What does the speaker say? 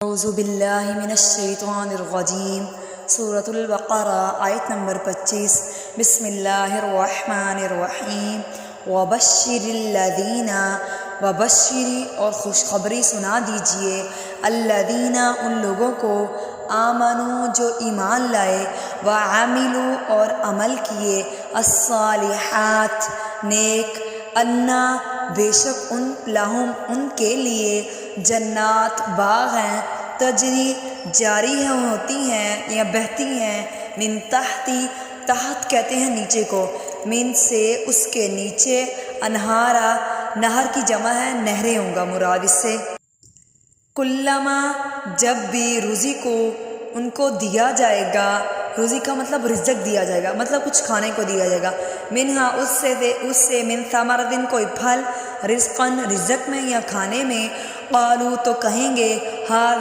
اعوذ باللہ من الشیطان الرجیم سورۃ البقرہ آیت نمبر 25۔ بسم اللہ الرحمن الرحیم۔ وبشر الذین، وبشری اور خوشخبری سنا دیجئے، الذین ان لوگوں کو، آمنوا جو ایمان لائے، وعملوا اور عمل کیے، الصالحات نیک، انا بے شک ان لہم ان کے لیے، جنات باغ ہیں، تجری جاری ہوتی ہیں یا بہتی ہیں، من تحتی تحت کہتے ہیں نیچے کو، من سے اس کے نیچے، انہارا نہر کی جمع ہے، نہریں ہوں گا مراد اس سے۔ کلما جب بھی روزی کو ان کو دیا جائے گا، روزی کا مطلب رزق دیا جائے گا، مطلب کچھ کھانے کو دیا جائے گا، منہا اس سے من ثمرۃ کوئی پھل، رزقاً رزق میں یا کھانے میں، قالوا تو کہیں گے، ھذا